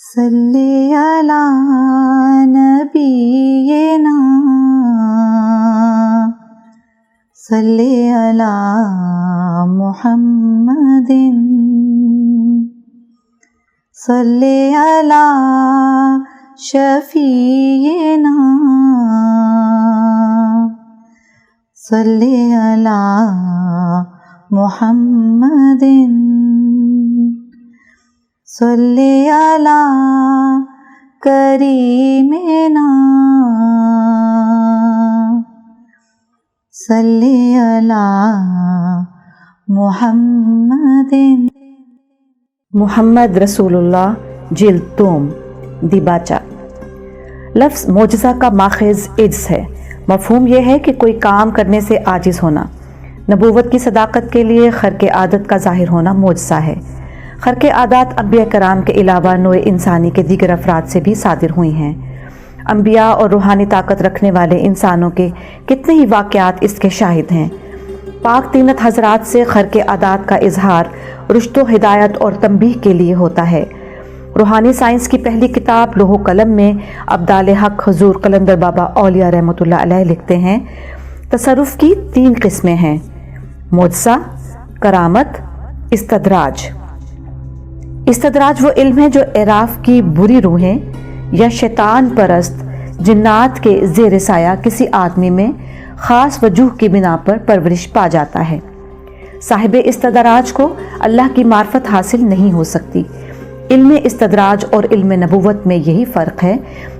صلی علی نبینا صلی علی محمد صلی علی شفیعنا صلی علی محمد صلی علی کریمنا صلی علی محمد۔ محمد رسول اللہ جلد دوم دیباچہ۔ لفظ معجزہ کا ماخذ عجز ہے۔ مفہوم یہ ہے کہ کوئی کام کرنے سے عاجز ہونا۔ نبوت کی صداقت کے لیے خرق عادت کا ظاہر ہونا معجزہ ہے۔ خرق عادات انبیاء کرام کے علاوہ نوع انسانی کے دیگر افراد سے بھی صادر ہوئی ہیں۔ انبیاء اور روحانی طاقت رکھنے والے انسانوں کے کتنے ہی واقعات اس کے شاہد ہیں۔ پاک طینت حضرات سے خرق عادات کا اظہار رشد و ہدایت اور تنبیہ کے لیے ہوتا ہے۔ روحانی سائنس کی پہلی کتاب لوح و قلم میں ابدال حق حضور قلندر بابا اولیاء رحمۃ اللہ علیہ لکھتے ہیں، تصرف کی 3 قسمیں ہیں: معجزہ، کرامت، استدراج۔ استدراج وہ علم ہے جو اعراف کی بری روحیں یا شیطان پرست جنات کے زیر سایہ کسی آدمی میں خاص وجوہ کی بنا پر پرورش پا جاتا ہے۔ صاحب استدراج کو اللہ کی معرفت حاصل نہیں ہو سکتی۔ علم استدراج اور علم نبوت میں یہی فرق ہے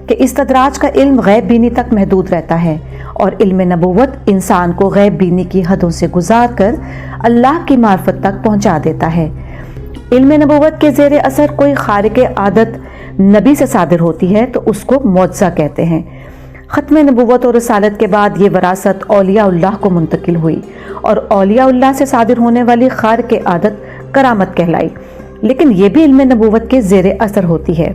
کہ استدراج کا علم غیب بینی تک محدود رہتا ہے اور علم نبوت انسان کو غیب بینی کی حدوں سے گزار کر اللہ کی معرفت تک پہنچا دیتا ہے۔ علم نبوت کے زیر اثر کوئی خارق عادت نبی سے صادر ہوتی ہے تو اس کو معجزہ کہتے ہیں۔ ختم نبوت اور رسالت کے بعد یہ وراثت اولیاء اللہ کو منتقل ہوئی اور اولیاء اللہ سے صادر ہونے والی خارق عادت کرامت کہلائی، لیکن یہ بھی علم نبوت کے زیر اثر ہوتی ہے۔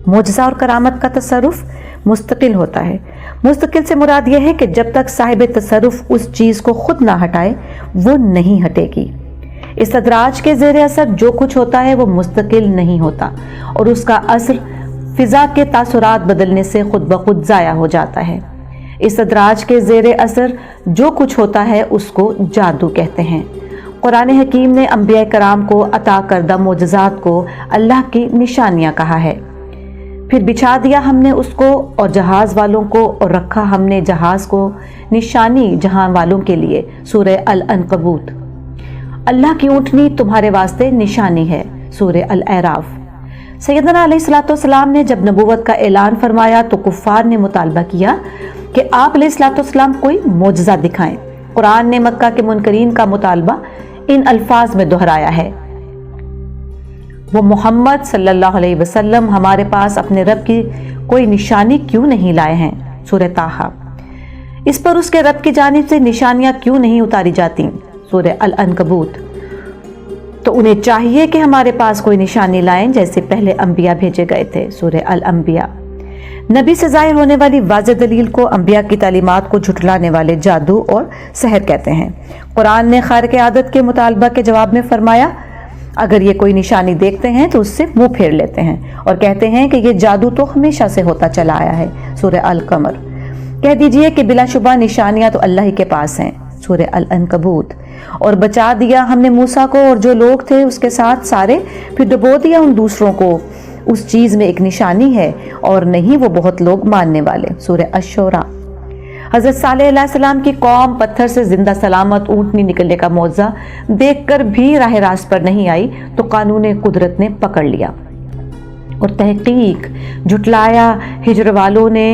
معجزہ اور کرامت کا تصرف مستقل ہوتا ہے۔ مستقل سے مراد یہ ہے کہ جب تک صاحب تصرف اس چیز کو خود نہ ہٹائے وہ نہیں ہٹے گی۔ استدراج کے زیر اثر جو کچھ ہوتا ہے وہ مستقل نہیں ہوتا اور اس کا اثر فضا کے تاثرات بدلنے سے خود بخود ضائع ہو جاتا ہے۔ استدراج کے زیر اثر جو کچھ ہوتا ہے اس کو جادو کہتے ہیں۔ قرآن حکیم نے انبیاء کرام کو عطا کردہ معجزات کو اللہ کی نشانیاں کہا ہے۔ پھر بچھا دیا ہم نے اس کو اور جہاز والوں کو، اور رکھا ہم نے جہاز کو نشانی جہان والوں کے لیے۔ سورہ العنکبوت۔ اللہ کی اونٹنی تمہارے واسطے نشانی ہے۔ سورہ الاعراف۔ سیدنا علیہ الصلوۃ والسلام نے جب نبوت کا اعلان فرمایا تو کفار نے مطالبہ کیا کہ آپ علیہ الصلوۃ والسلام کوئی معجزہ دکھائیں۔ قرآن نے مکہ کے منکرین کا مطالبہ ان الفاظ میں دہرایا ہے: وہ محمد صلی اللہ علیہ وسلم ہمارے پاس اپنے رب کی کوئی نشانی کیوں نہیں لائے ہیں۔ سورہ طٰہٰ۔ اس پر اس کے رب کی جانب سے نشانیاں کیوں نہیں اتاری جاتی۔ سورہ العنکبوت۔ تو انہیں چاہیے کہ ہمارے پاس کوئی نشانی لائیں جیسے پہلے انبیاء بھیجے گئے تھے۔ سورہ الانبیاء۔ نبی سے ظاہر ہونے والی واضح دلیل کو انبیاء کی تعلیمات کو جھٹلانے والے جادو اور سحر کہتے ہیں۔ قرآن نے خارق عادت کے مطالبہ کے جواب میں فرمایا، اگر یہ کوئی نشانی دیکھتے ہیں تو اس سے منہ پھیر لیتے ہیں اور کہتے ہیں کہ یہ جادو تو ہمیشہ سے ہوتا چلا آیا ہے۔ سورہ القمر۔ کہہ دیجئے کہ بلا شبہ نشانیاں تو اللہ ہی کے پاس ہیں۔ سورہ العنکبوت۔ اور بچا دیا ہم نے موسیٰ کو اور جو لوگ تھے اس کے ساتھ سارے، پھر ڈبو دیا ان دوسروں کو۔ اس چیز میں ایک نشانی ہے اور نہیں وہ بہت لوگ ماننے والے۔ سورہ الشعراء۔ حضرت صالح علیہ السلام کی قوم پتھر سے زندہ سلامت اونٹنی نکلنے کا معجزہ دیکھ کر بھی راہ راست پر نہیں آئی تو قانون قدرت نے پکڑ لیا اور تحقیق جھٹلایا ہجر والوں نے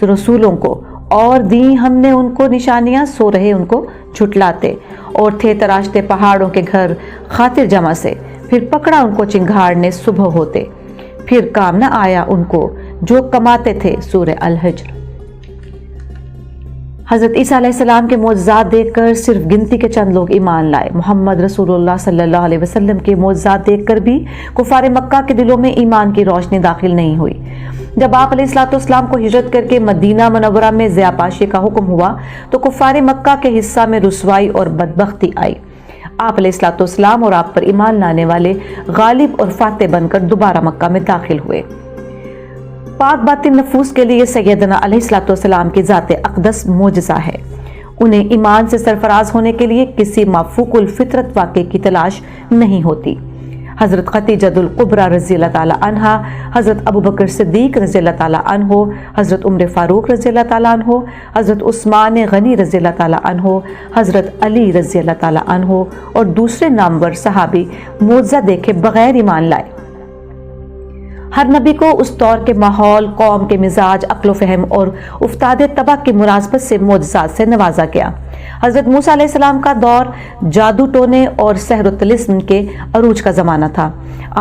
رسولوں کو، اور دی ہم نے ان کو نشانیاں، سو رہے ان کو جھٹلاتے، اور تھے تراشتے پہاڑوں کے گھر خاطر جمع سے، پھر پکڑا ان کو چنگھاڑ نے صبح ہوتے، پھر کام نہ آیا ان کو جو کماتے تھے۔ سورہ الحجر۔ حضرت عیسیٰ علیہ السلام کے معجزات دیکھ کر صرف گنتی کے چند لوگ ایمان لائے۔ محمد رسول اللہ صلی اللہ علیہ وسلم کے معجزات دیکھ کر بھی کفار مکہ کے دلوں میں ایمان کی روشنی داخل نہیں ہوئی۔ جب آپ علیہ الصلوۃ والسلام کو ہجرت کر کے مدینہ منورہ میں ضیاء پاشی کا حکم ہوا تو کفار مکہ کے حصہ میں رسوائی اور بدبختی آئی۔ آپ علیہ الصلوۃ والسلام اور آپ پر ایمان لانے والے غالب اور فاتح بن کر دوبارہ مکہ میں داخل ہوئے۔ پاک باطن نفوس کے لیے سیدنا علیہ الصلوۃ والسلام کی ذات اقدس معجزہ ہے۔ انہیں ایمان سے سرفراز ہونے کے لیے کسی مافوق الفطرت واقعے کی تلاش نہیں ہوتی۔ حضرت خدیجہ الکبریٰ رضی اللہ تعالی عنہ، حضرت ابوبکر صدیق رضی اللہ تعالی عنہ، حضرت عمر فاروق رضی اللہ تعالی عنہ، حضرت عثمان غنی رضی اللہ تعالی عنہ، حضرت علی رضی اللہ تعالی عنہ اور دوسرے نامور صحابی معجزہ دیکھے بغیر ایمان لائے۔ ہر نبی کو اس دور کے ماحول، قوم کے مزاج، عقل و فہم اور افتاد طبع کی مناسبت سے معجزات سے نوازا گیا۔ حضرت موسیٰ علیہ السلام کا دور جادو ٹونے اور سحر و طلسم کے عروج کا زمانہ تھا۔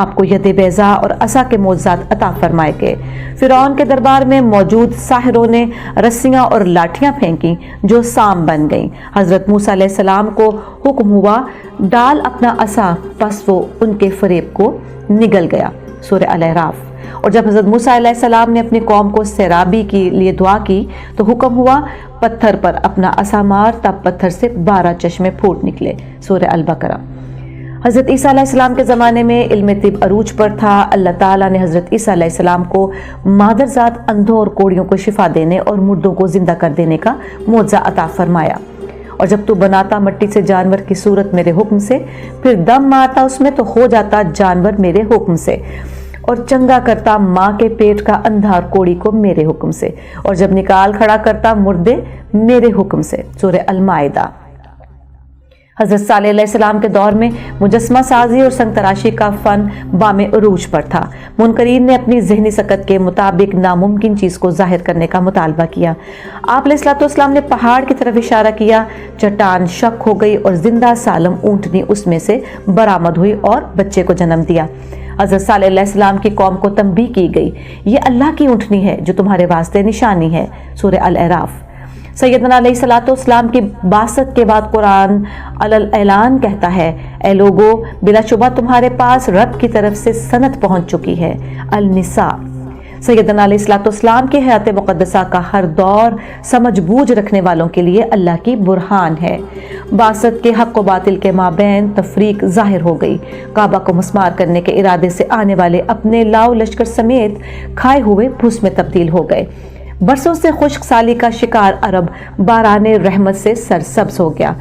آپ کو ید بیضاء اور عصا کے معجزات عطا فرمائے گئے۔ فرعون کے دربار میں موجود ساحروں نے رسیاں اور لاٹھیاں پھینکی جو سام بن گئیں۔ حضرت موسیٰ علیہ السلام کو حکم ہوا ڈال اپنا عصا، پس وہ ان کے فریب کو نگل گیا۔ سورہ الاعراف۔ اور جب حضرت موسیٰ علیہ السلام نے اپنی قوم کو سیرابی کے لیے دعا کی تو حکم ہوا پتھر پر اپنا عصا مار، تب پتھر سے 12 چشمے پھوٹ نکلے۔ سورہ البقرہ۔ حضرت عیسیٰ علیہ السلام کے زمانے میں علم طب عروج پر تھا۔ اللہ تعالیٰ نے حضرت عیسیٰ علیہ السلام کو مادرزاد اندھوں اور کوڑیوں کو شفا دینے اور مردوں کو زندہ کر دینے کا معجزہ عطا فرمایا۔ اور جب تو بناتا مٹی سے جانور کی صورت میرے حکم سے، پھر دم مارتا اس میں تو ہو جاتا جانور میرے حکم سے، اور چنگا کرتا ماں کے پیٹ کا اندھا اور کوڑی کو میرے حکم سے، اور جب نکال کھڑا کرتا مردے میرے حکم سے۔ سورہ المائدہ۔ حضرت صالح علیہ السلام کے دور میں مجسمہ سازی اور سنگ تراشی کا فن بام عروج پر تھا۔ منکرین نے اپنی ذہنی سکت کے مطابق ناممکن چیز کو ظاہر کرنے کا مطالبہ کیا۔ آپ علیہ الصلوۃ والسلام نے پہاڑ کی طرف اشارہ کیا، چٹان شق ہو گئی اور زندہ سالم اونٹنی اس میں سے برآمد ہوئی اور بچے کو جنم دیا۔ حضرت صالح علیہ السلام کی قوم کو تنبیہ کی گئی، یہ اللہ کی اونٹنی ہے جو تمہارے واسطے نشانی ہے۔ سورہ الاعراف۔ سیدنا علیہ الصلوۃ والسلام کی بعثت کے بعد قرآن اعلان کہتا ہے، اے لوگو بلا شبہ تمہارے پاس رب کی طرف سے سند پہنچ چکی ہے۔ النساء۔ سیدنا علیہ الصلوۃ والسلام کی حیات مقدسہ کا ہر دور سمجھ بوجھ رکھنے والوں کے لیے اللہ کی برہان ہے۔ بعثت کے حق و باطل کے مابین تفریق ظاہر ہو گئی۔ کعبہ کو مسمار کرنے کے ارادے سے آنے والے اپنے لاؤ لشکر سمیت کھائے ہوئے بھوس میں تبدیل ہو گئے۔ برسوں سے خشک سالی کا شکار عرب باران رحمت سے سرسبز ہو گیا۔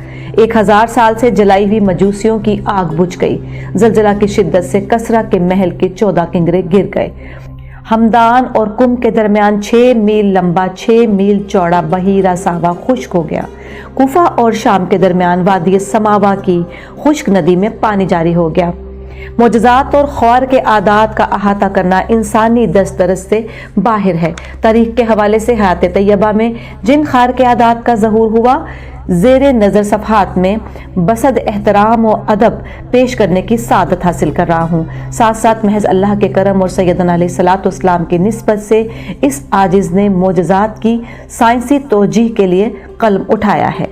1000 سال سے جلائی ہوئی مجوسیوں کی آگ بجھ گئی۔ زلزلہ کی شدت سے کسرا کے محل کے 14 کنگرے گر گئے۔ ہمدان اور کم کے درمیان 6 میل لمبا 6 میل چوڑا بحیرہ ساوا خشک ہو گیا۔ کوفہ اور شام کے درمیان وادی سماوا کی خشک ندی میں پانی جاری ہو گیا۔ معجزات اور خوار کے عادات کا احاطہ کرنا انسانی دسترس سے باہر ہے۔ تاریخ کے حوالے سے حیات طیبہ میں جن خار کے عادات کا ظہور ہوا، زیر نظر صفحات میں بصد احترام و ادب پیش کرنے کی سعادت حاصل کر رہا ہوں۔ ساتھ ساتھ محض اللہ کے کرم اور سیدنا علیہ الصلوۃ والسلام کی نسبت سے اس عاجز نے معجزات کی سائنسی توجیہ کے لیے قلم اٹھایا ہے۔